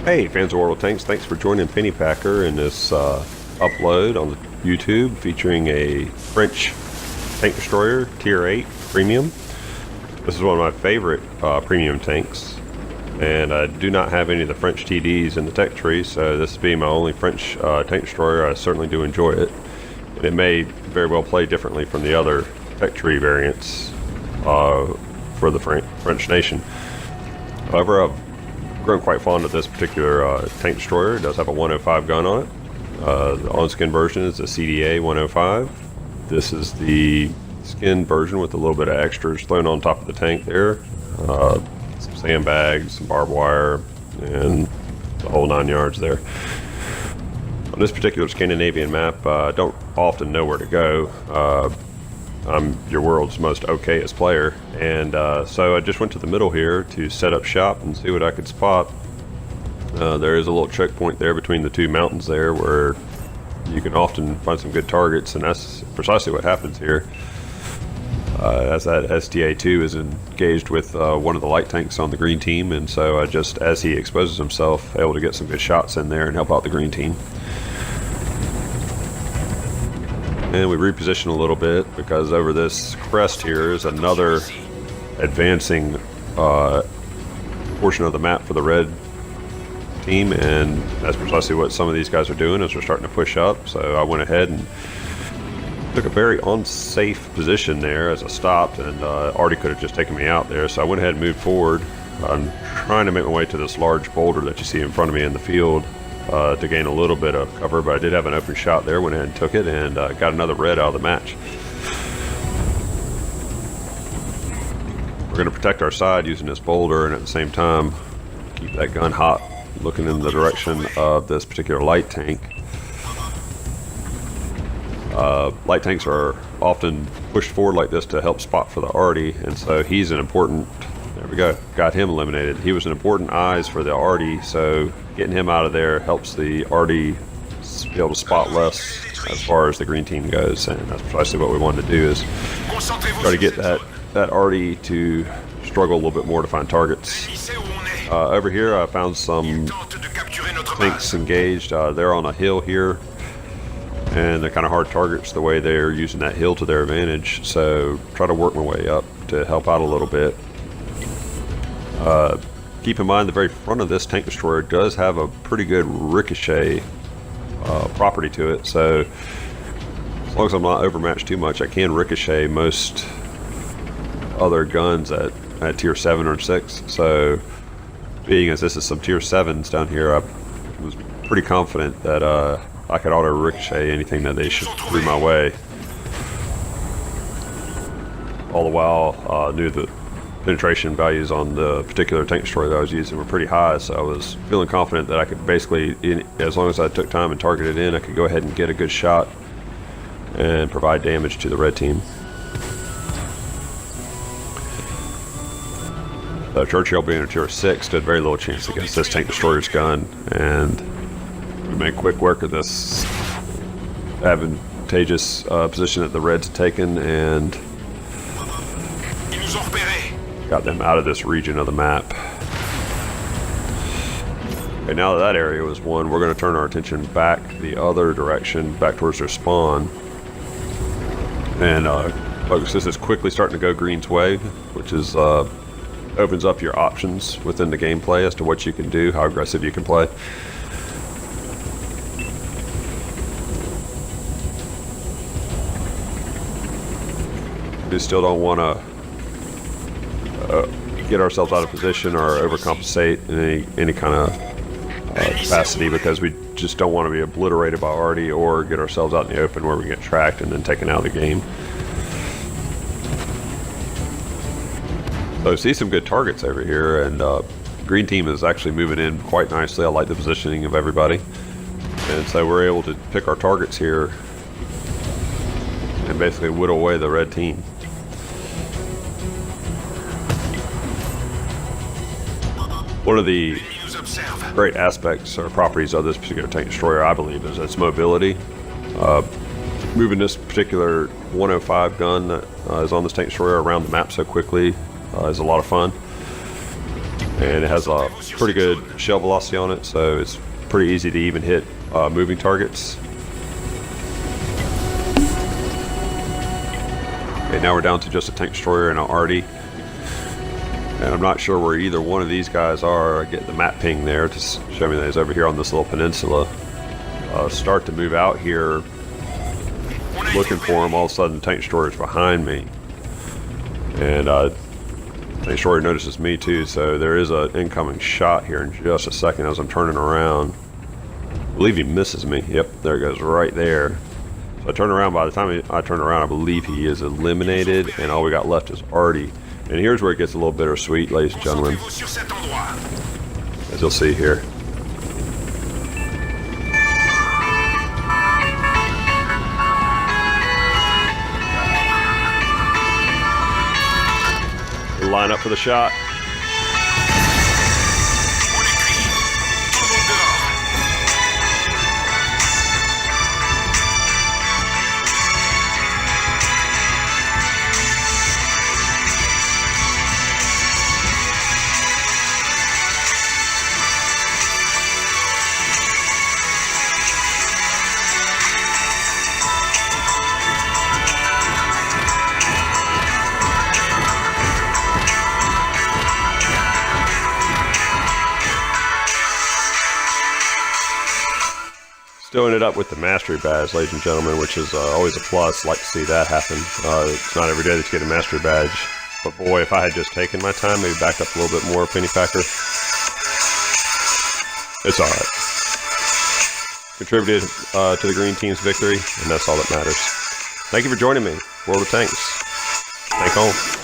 Hey, fans of World of Tanks, thanks for joining Penny Packer in this upload on YouTube featuring a French tank destroyer, Tier 8 Premium. This is one of my favorite premium tanks, and I do not have any of the French TDs in the tech tree, so this being my only French tank destroyer, I certainly do enjoy it. And it may very well play differently from the other tech tree variants for the French nation. However, I've grown quite fond of this particular tank destroyer. It does have a 105 gun on it. The on-skin version is the CDA 105. This is the skin version with a little bit of extras thrown on top of the tank there. Some sandbags, some barbed wire, and the whole 9 yards there. On this particular Scandinavian map, I don't often know where to go. I'm your world's most okayest player, and so I just went to the middle here to set up shop and see what I could spot. There is a little checkpoint there between the two mountains there where you can often find some good targets, and that's precisely what happens here. As that STA-2 is engaged with one of the light tanks on the green team, and so I just, as he exposes himself, able to get some good shots in there and help out the green team. And we reposition a little bit because over this crest here is another advancing portion of the map for the red team, and that's precisely what some of these guys are doing as we're starting to push up. So I went ahead and took a very unsafe position there as I stopped, and Artie could have just taken me out there. So I went ahead and moved forward. I'm trying to make my way to this large boulder that you see in front of me in the field to gain a little bit of cover, but I did have an open shot there, went ahead and took it, and got another red out of the match. We're going to protect our side using this boulder, and at the same time keep that gun hot, looking in the direction of this particular light tank. Light tanks are often pushed forward like this to help spot for the Artie, and so he's an important, there we go, got him eliminated. He was an important eyes for the Artie, so getting him out of there helps the Artie be able to spot less as far as the green team goes, and that's precisely what we wanted to do, is try to get that Artie to struggle a little bit more to find targets. Over here I found some tanks engaged. They're on a hill here, and they're kind of hard targets the way they're using that hill to their advantage, so try to work my way up to help out a little bit. Keep in mind the very front of this tank destroyer does have a pretty good ricochet property to it, so as long as I'm not overmatched too much, I can ricochet most other guns at tier 7 or 6. So being as this is some tier 7s down here, I was pretty confident that I could auto ricochet anything that they should threw my way. All the while knew that penetration values on the particular tank destroyer that I was using were pretty high, so I was feeling confident that I could basically, as long as I took time and targeted in, I could go ahead and get a good shot and provide damage to the red team. Churchill being a tier 6 stood very little chance against this tank destroyer's gun, and we made quick work of this advantageous position that the Reds had taken, and got them out of this region of the map. Okay, now that area was won, we're going to turn our attention back the other direction, back towards their spawn. And folks, this is quickly starting to go green's way, which is opens up your options within the gameplay as to what you can do, how aggressive you can play. We still don't want to get ourselves out of position or overcompensate in any kind of capacity, because we just don't want to be obliterated by Artie or get ourselves out in the open where we get tracked and then taken out of the game. So I see some good targets over here, and green team is actually moving in quite nicely. I like the positioning of everybody, and so we're able to pick our targets here and basically whittle away the red team. One of the great aspects or properties of this particular tank destroyer, I believe, is its mobility. Moving this particular 105 gun that is on this tank destroyer around the map so quickly is a lot of fun. and it has a pretty good shell velocity on it, so it's pretty easy to even hit moving targets. Okay, now we're down to just a tank destroyer and an arty. And I'm not sure where either one of these guys are. I get the map ping there to show me that he's over here on this little peninsula. Start to move out here, looking for him. All of a sudden, the tank destroyer is behind me, and tank destroyer notices me too. So there is an incoming shot here in just a second as I'm turning around. I believe he misses me. Yep, there it goes right there. So I turn around. By the time I turn around, I believe he is eliminated, and all we got left is arty. And here's where it gets a little bittersweet, ladies and gentlemen, as you'll see here. We'll line up for the shot. Still ended up with the mastery badge, ladies and gentlemen, which is always a plus. Like to see that happen. It's not every day that you get a mastery badge. But boy, if I had just taken my time, maybe backed up a little bit more, Pennypacker, it's alright. Contributed to the green team's victory, and that's all that matters. Thank you for joining me. World of Tanks. Tank home.